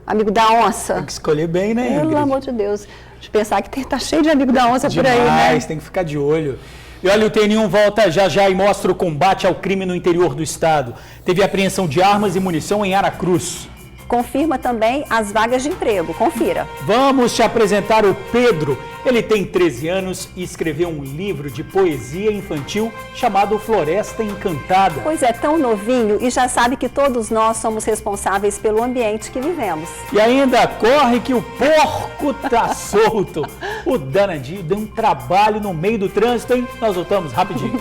S1: Amigo da onça.
S2: Tem que escolher bem, né, Ingrid?
S1: Pelo amor de Deus. De pensar que tá cheio de amigo da onça
S2: demais,
S1: por aí, né?
S2: Tem que ficar de olho. E olha, o TN1 volta já e mostra o combate ao crime no interior do estado. Teve apreensão de armas e munição em Aracruz.
S1: Confirma também as vagas de emprego. Confira.
S2: Vamos te apresentar o Pedro. Ele tem 13 anos e escreveu um livro de poesia infantil chamado Floresta Encantada.
S1: Pois é, tão novinho e já sabe que todos nós somos responsáveis pelo ambiente que vivemos.
S2: E ainda corre que o porco tá solto. O danadinho deu um trabalho no meio do trânsito, hein? Nós voltamos rapidinho.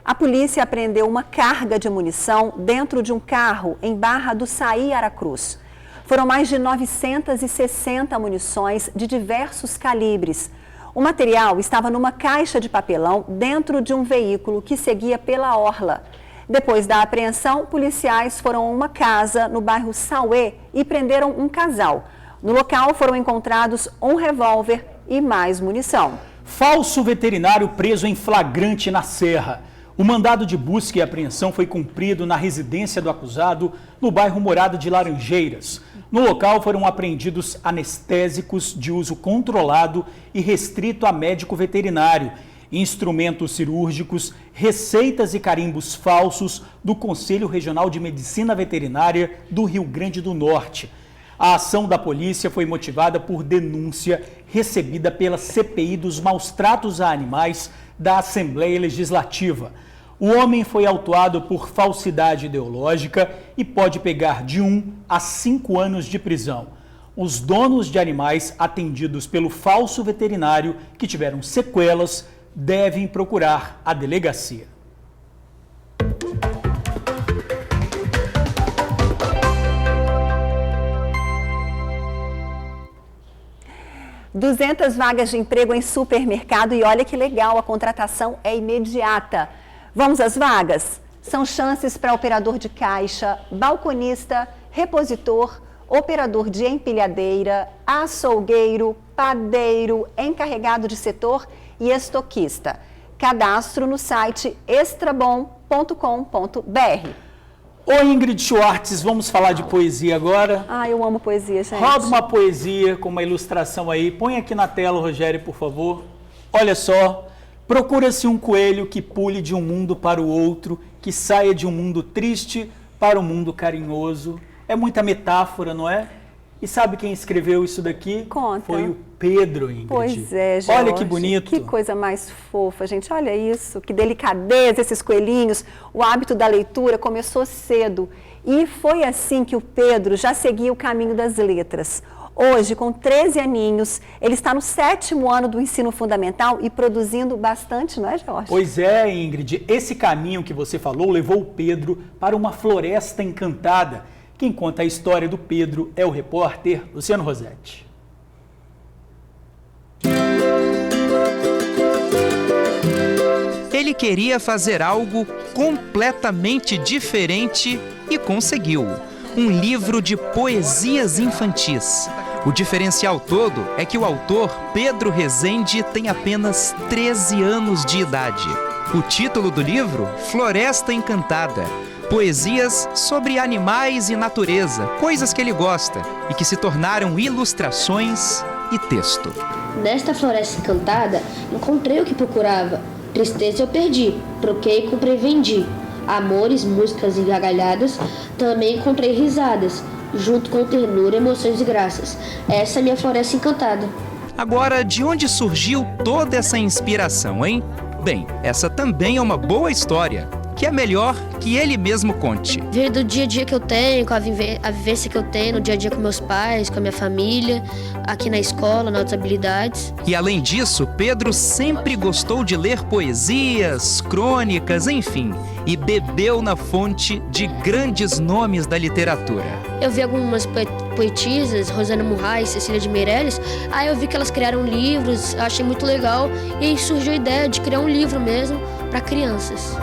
S1: A polícia apreendeu uma carga de munição dentro de um carro em Barra do Saí, Aracruz. Foram mais de 960 munições de diversos calibres. O material estava numa caixa de papelão dentro de um veículo que seguia pela orla. Depois da apreensão, policiais foram a uma casa no bairro Sauê e prenderam um casal. No local foram encontrados um revólver e mais munição.
S2: Falso veterinário preso em flagrante na Serra. O mandado de busca e apreensão foi cumprido na residência do acusado, no bairro Morada de Laranjeiras. No local foram apreendidos anestésicos de uso controlado e restrito a médico veterinário, instrumentos cirúrgicos, receitas e carimbos falsos do Conselho Regional de Medicina Veterinária do Rio Grande do Norte. A ação da polícia foi motivada por denúncia recebida pela CPI dos maus tratos a animais da Assembleia Legislativa. O homem foi autuado por falsidade ideológica e pode pegar de 1 a 5 anos de prisão. Os donos de animais atendidos pelo falso veterinário que tiveram sequelas devem procurar a delegacia.
S1: "200 vagas de emprego em supermercado e olha que legal, a contratação é imediata. Vamos às vagas? São chances para operador de caixa, balconista, repositor, operador de empilhadeira, açougueiro, padeiro, encarregado de setor e estoquista. Cadastro no site extrabom.com.br.
S2: Oi, Ingrid Schwartz, vamos falar de poesia agora?
S1: Ah, eu amo poesia, gente.
S2: Roda uma poesia com uma ilustração aí. Põe aqui na tela, Rogério, por favor. Olha só. Procura-se um coelho que pule de um mundo para o outro, que saia de um mundo triste para um mundo carinhoso. É muita metáfora, não é? E sabe quem escreveu isso daqui?
S1: Conta.
S2: Foi o Pedro, Ingrid.
S1: Pois é, gente.
S2: Olha que bonito.
S1: Que coisa mais fofa, gente. Olha isso, que delicadeza esses coelhinhos. O hábito da leitura começou cedo. E foi assim que o Pedro já seguia o caminho das letras. Hoje, com 13 aninhos, ele está no 7º ano do ensino fundamental e produzindo bastante, não é, Jorge?
S2: Pois é, Ingrid. Esse caminho que você falou levou o Pedro para uma floresta encantada. Quem conta a história do Pedro é o repórter Luciano Rosetti.
S16: Ele queria fazer algo completamente diferente e conseguiu. Um livro de poesias infantis. O diferencial todo é que o autor, Pedro Rezende, tem apenas 13 anos de idade. O título do livro, Floresta Encantada. Poesias sobre animais e natureza, coisas que ele gosta e que se tornaram ilustrações e texto.
S20: Nesta floresta encantada, encontrei o que procurava. Tristeza eu perdi, troquei, comprei, vendi. Amores, músicas e gargalhadas, também encontrei risadas, junto com ternura, emoções e graças. Essa é a minha floresta encantada.
S16: Agora, de onde surgiu toda essa inspiração, hein? Bem, essa também é uma boa história, que é melhor que ele mesmo conte.
S20: Ver do dia a dia que eu tenho, com a vivência que eu tenho no dia a dia com meus pais, com a minha família, aqui na escola, nas outras habilidades.
S16: E além disso, Pedro sempre gostou de ler poesias, crônicas, enfim, e bebeu na fonte de grandes nomes da literatura.
S20: Eu vi algumas poetisas, Rosana Murray, Cecília de Meirelles, aí eu vi que elas criaram livros, achei muito legal, e aí surgiu a ideia de criar um livro mesmo para crianças.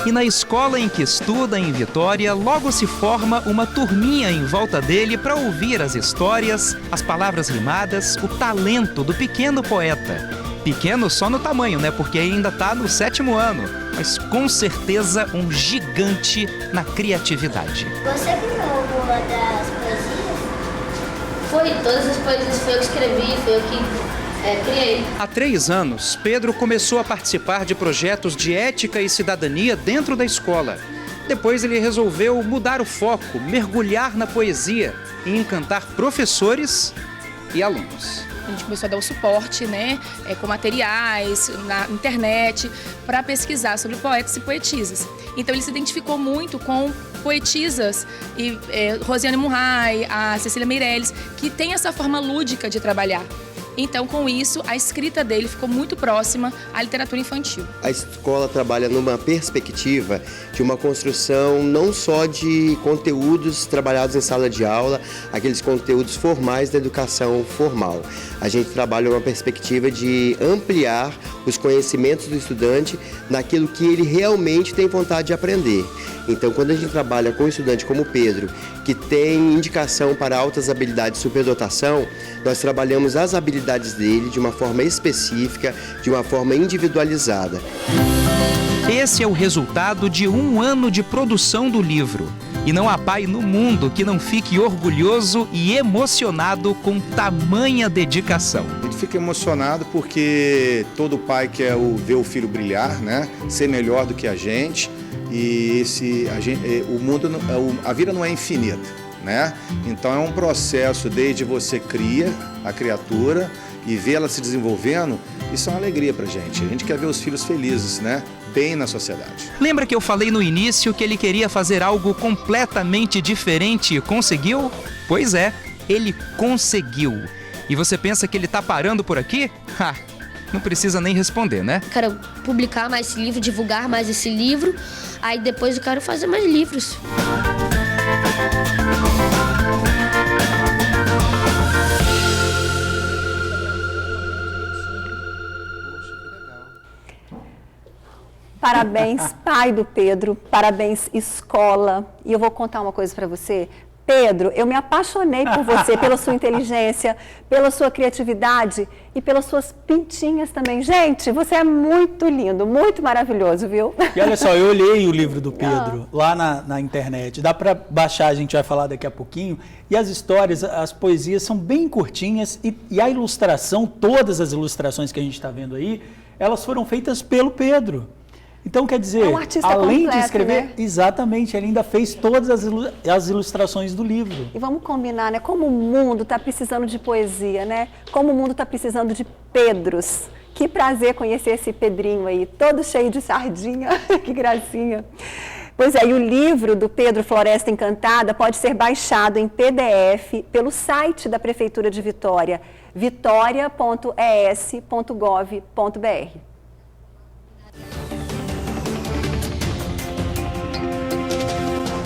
S16: E na escola em que estuda, em Vitória, logo se forma uma turminha em volta dele para ouvir as histórias, as palavras rimadas, o talento do pequeno poeta. Pequeno só no tamanho, né? Porque ainda está no 7º ano. Mas com certeza um gigante na criatividade.
S20: Você criou alguma das poesias? Foi, todas as poesias foi eu que escrevi, foi eu que criei.
S16: Há 3 anos, Pedro começou a participar de projetos de ética e cidadania dentro da escola. Depois ele resolveu mudar o foco, mergulhar na poesia e encantar professores e alunos.
S21: A gente começou a dar o suporte, né, com materiais, na internet, para pesquisar sobre poetas e poetisas. Então ele se identificou muito com poetisas, e Rosiane Murray, a Cecília Meirelles, que tem essa forma lúdica de trabalhar. Então, com isso, a escrita dele ficou muito próxima à literatura infantil.
S22: A escola trabalha numa perspectiva de uma construção não só de conteúdos trabalhados em sala de aula, aqueles conteúdos formais da educação formal. A gente trabalha uma perspectiva de ampliar os conhecimentos do estudante naquilo que ele realmente tem vontade de aprender. Então, quando a gente trabalha com um estudante como o Pedro, que tem indicação para altas habilidades de superdotação, nós trabalhamos as habilidades dele de uma forma específica, de uma forma individualizada.
S16: Esse é o resultado de 1 ano de produção do livro. E não há pai no mundo que não fique orgulhoso e emocionado com tamanha dedicação.
S23: A gente fica emocionado porque todo pai quer ver o filho brilhar, né? Ser melhor do que a gente. E a vida não é infinita, né? Então é um processo desde você cria a criatura e vê ela se desenvolvendo, isso é uma alegria pra gente. A gente quer ver os filhos felizes, né? Bem na sociedade.
S16: Lembra que eu falei no início que ele queria fazer algo completamente diferente e conseguiu? Pois é, ele conseguiu. E você pensa que ele tá parando por aqui? Ha! Não precisa nem responder, né?
S20: Quero publicar mais esse livro, divulgar mais esse livro, aí depois eu quero fazer mais livros.
S1: Parabéns, pai do Pedro, parabéns, escola. E eu vou contar uma coisa para você. Pedro, eu me apaixonei por você, pela sua inteligência, pela sua criatividade e pelas suas pintinhas também. Gente, você é muito lindo, muito maravilhoso, viu?
S2: E olha só, eu olhei o livro do Pedro lá na internet. Dá para baixar, a gente vai falar daqui a pouquinho. E as histórias, as poesias são bem curtinhas e a ilustração, todas as ilustrações que a gente está vendo aí, elas foram feitas pelo Pedro. Então, quer dizer,
S1: um artista
S2: além
S1: completo,
S2: de escrever,
S1: né?
S2: Exatamente, ele ainda fez todas as ilustrações do livro.
S1: E vamos combinar, né? Como o mundo está precisando de poesia, né? Como o mundo está precisando de Pedros. Que prazer conhecer esse Pedrinho aí, todo cheio de sardinha. Que gracinha. Pois é, e o livro do Pedro Floresta Encantada pode ser baixado em PDF pelo site da Prefeitura de Vitória, vitoria.es.gov.br.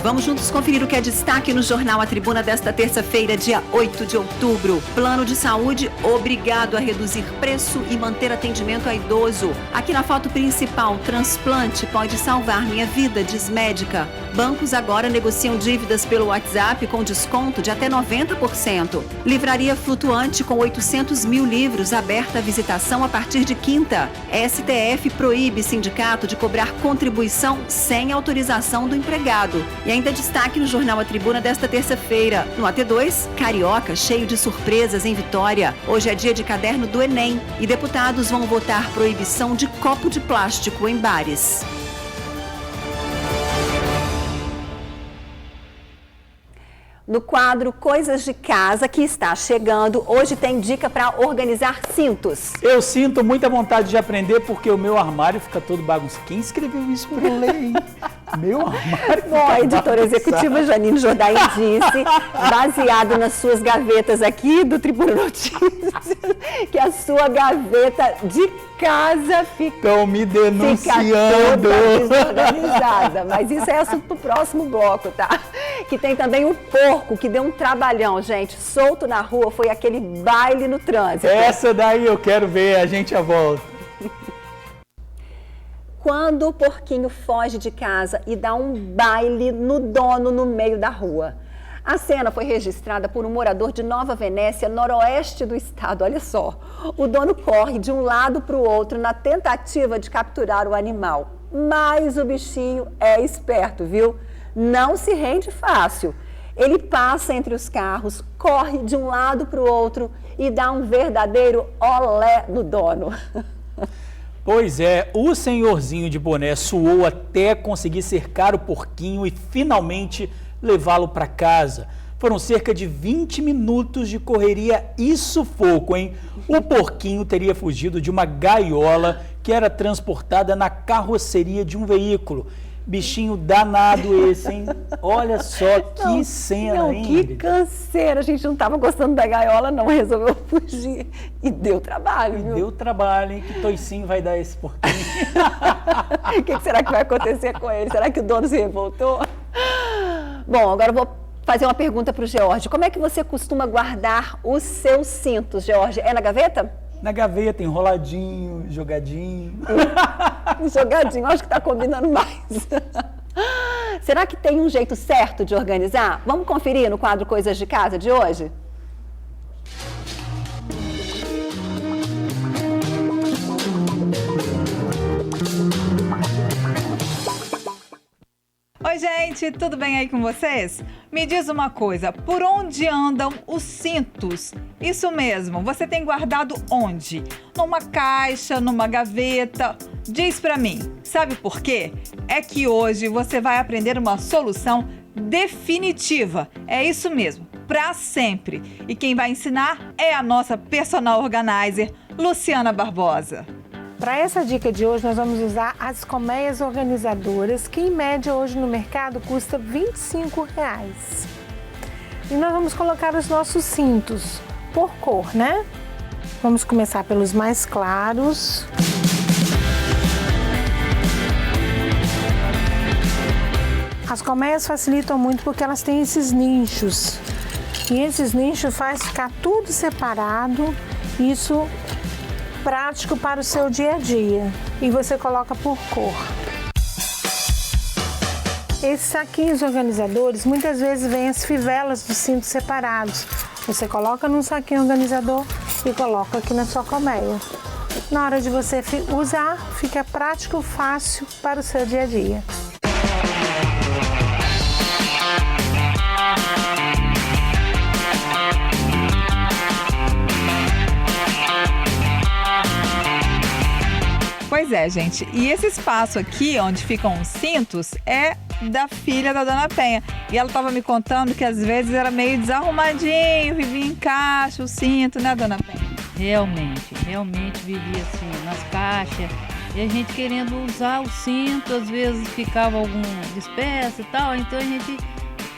S1: Vamos juntos conferir o que é destaque no Jornal A Tribuna desta terça-feira, dia 8 de outubro. Plano de saúde obrigado a reduzir preço e manter atendimento a idoso. Aqui na foto principal, transplante pode salvar minha vida, diz médica. Bancos agora negociam dívidas pelo WhatsApp com desconto de até 90%. Livraria flutuante com 800 mil livros aberta à visitação a partir de quinta. STF proíbe sindicato de cobrar contribuição sem autorização do empregado. E ainda destaque no Jornal A Tribuna desta terça-feira. No AT2, Carioca cheio de surpresas em Vitória. Hoje é dia de caderno do Enem e deputados vão votar proibição de copo de plástico em bares. No quadro Coisas de Casa, que está chegando, hoje tem dica para organizar cintos.
S2: Eu sinto muita vontade de aprender porque o meu armário fica todo bagunçado. Quem escreveu isso para eu ler, hein? Meu armário.
S1: Bom, a editora executiva Janine Jordain disse, baseado nas suas gavetas aqui do Tribuna Notícias, que a sua gaveta de casa
S2: Estão me denunciando.
S1: Fica toda desorganizada. Mas isso é assunto pro próximo bloco, tá? Que tem também o porco, que deu um trabalhão, gente. Solto na rua, foi aquele baile no trânsito.
S2: Essa daí eu quero ver, a gente já volta.
S1: Quando o porquinho foge de casa e dá um baile no dono no meio da rua. A cena foi registrada por um morador de Nova Venécia, noroeste do estado. Olha só, o dono corre de um lado para o outro na tentativa de capturar o animal. Mas o bichinho é esperto, viu? Não se rende fácil. Ele passa entre os carros, corre de um lado para o outro e dá um verdadeiro olé no dono.
S2: Pois é, o senhorzinho de boné suou até conseguir cercar o porquinho e finalmente levá-lo para casa. Foram cerca de 20 minutos de correria e sufoco, hein? O porquinho teria fugido de uma gaiola que era transportada na carroceria de um veículo. Bichinho danado esse, hein? Olha só que cena, hein?
S1: Que canseira. A gente não estava gostando da gaiola, não. Resolveu fugir. E deu trabalho, viu?
S2: Deu trabalho, hein? Que toicinho vai dar esse porquinho?
S1: O que será que vai acontecer com ele? Será que o dono se revoltou? Bom, agora eu vou fazer uma pergunta para o George. Como é que você costuma guardar os seus cintos, George? É na gaveta?
S2: Na gaveta, enroladinho, jogadinho.
S1: Jogadinho, acho que está combinando mais. Será que tem um jeito certo de organizar? Vamos conferir no quadro Coisas de Casa de hoje?
S5: Oi, gente, tudo bem aí com vocês? Me diz uma coisa, por onde andam os cintos? Isso mesmo, você tem guardado onde? Numa caixa, numa gaveta? Diz pra mim, sabe por quê? É que hoje você vai aprender uma solução definitiva. É isso mesmo, pra sempre. E quem vai ensinar é a nossa personal organizer, Luciana Barbosa.
S6: Para essa dica de hoje, nós vamos usar as colmeias organizadoras, que em média hoje no mercado custa R$25. E nós vamos colocar os nossos cintos por cor, né? Vamos começar pelos mais claros. As colmeias facilitam muito porque elas têm esses nichos. E esses nichos faz ficar tudo separado. Isso prático para o seu dia a dia. E você coloca por cor. Esses saquinhos organizadores, muitas vezes vêm as fivelas dos cintos separados. Você coloca num saquinho organizador e coloca aqui na sua colmeia. Na hora de você usar, fica prático, fácil para o seu dia a dia.
S5: Pois é, gente. E esse espaço aqui, onde ficam os cintos, é da filha da Dona Penha. E ela estava me contando que às vezes era meio desarrumadinho, vivia em caixa, o cinto, né, Dona Penha?
S8: Realmente vivia assim, nas caixas. E a gente querendo usar o cinto, às vezes ficava algum despeça e tal. Então a gente,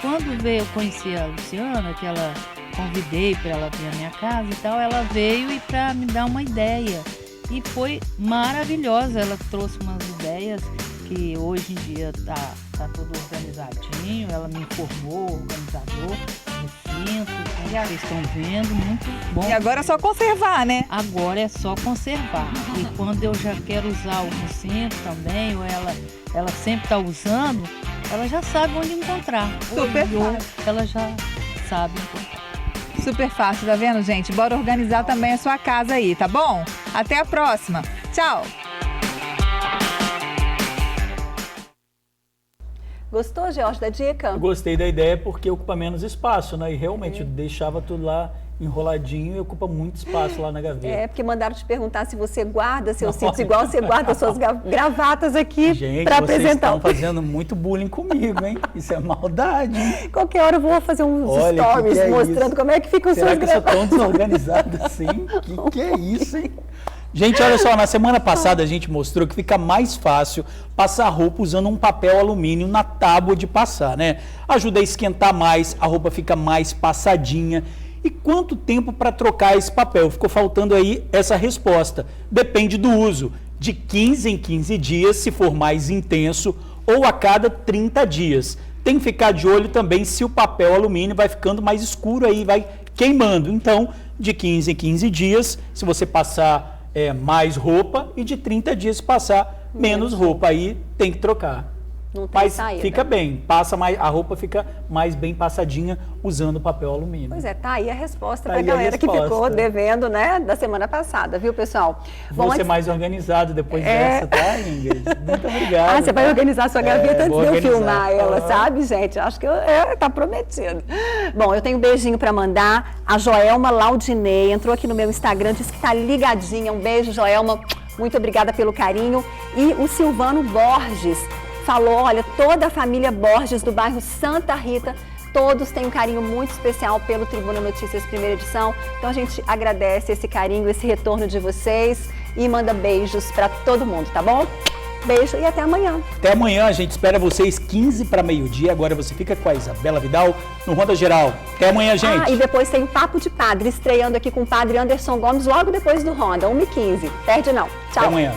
S8: quando veio conhecer a Luciana, que ela convidei para ela vir à minha casa e tal, ela veio e para me dar uma ideia. E foi maravilhosa, ela trouxe umas ideias que hoje em dia tá tudo organizadinho, ela me informou, organizador, recinto, como vocês estão vendo, muito bom.
S5: E agora é só conservar, né?
S8: Agora é só conservar. E quando eu já quero usar o recinto também, ou ela sempre está usando, ela já sabe onde encontrar.
S5: Super fácil.
S8: Ela já sabe encontrar.
S5: Super fácil, tá vendo, gente? Bora organizar também a sua casa aí, tá bom? Até a próxima. Tchau!
S1: Gostou, George, da dica?
S2: Eu gostei da ideia porque ocupa menos espaço, né? E realmente deixava tudo lá enroladinho e ocupa muito espaço lá na gaveta.
S1: É, porque mandaram te perguntar se você guarda seus cintos igual você guarda suas gravatas aqui para apresentar.
S2: Vocês estão fazendo muito bullying comigo, hein? Isso é maldade, hein?
S1: Qualquer hora eu vou fazer uns stories mostrando como é que ficam suas gravatas.
S2: Será que eu sou tão desorganizado assim? Que é isso, hein? Gente, olha só, na semana passada a gente mostrou que fica mais fácil passar roupa usando um papel alumínio na tábua de passar, né? Ajuda a esquentar mais, a roupa fica mais passadinha. E quanto tempo para trocar esse papel? Ficou faltando aí essa resposta. Depende do uso, de 15 em 15 dias, se for mais intenso, ou a cada 30 dias. Tem que ficar de olho também se o papel alumínio vai ficando mais escuro aí, vai queimando. Então, de 15 em 15 dias, se você passar mais roupa, e de 30 dias se passar menos roupa, aí tem que trocar.
S1: Não tem
S2: Mas
S1: saída.
S2: fica bem, passa mais, a roupa fica mais bem passadinha usando papel alumínio.
S1: Pois é, tá aí a resposta
S2: Tá
S1: pra
S2: aí a
S1: galera que
S2: resposta.
S1: ficou devendo, né, da semana passada, viu, pessoal?
S2: Vou ser
S1: antes-
S2: mais organizado depois dessa, tá, Ingrid? Muito obrigado.
S1: Ah, você vai organizar sua gaveta antes
S2: vou
S1: de eu
S2: organizar.
S1: filmar ela, sabe, gente? Acho que tá prometido. Bom, eu tenho um beijinho pra mandar. A Joelma Laudinei entrou aqui no meu Instagram, disse que tá ligadinha. Um beijo, Joelma. Muito obrigada pelo carinho. E o Silvano Borges falou, olha, toda a família Borges do bairro Santa Rita, todos têm um carinho muito especial pelo Tribuna Notícias Primeira Edição. Então a gente agradece esse carinho, esse retorno de vocês e manda beijos para todo mundo, tá bom? Beijo e até amanhã.
S2: Até amanhã, a gente espera vocês 15 para meio-dia. Agora você fica com a Isabela Vidal no Ronda Geral. Até amanhã, gente.
S1: Ah, e depois tem o Papo de Padre, estreando aqui com o Padre Anderson Gomes, logo depois do Ronda, 1h15. Perde não. Tchau.
S2: Até amanhã.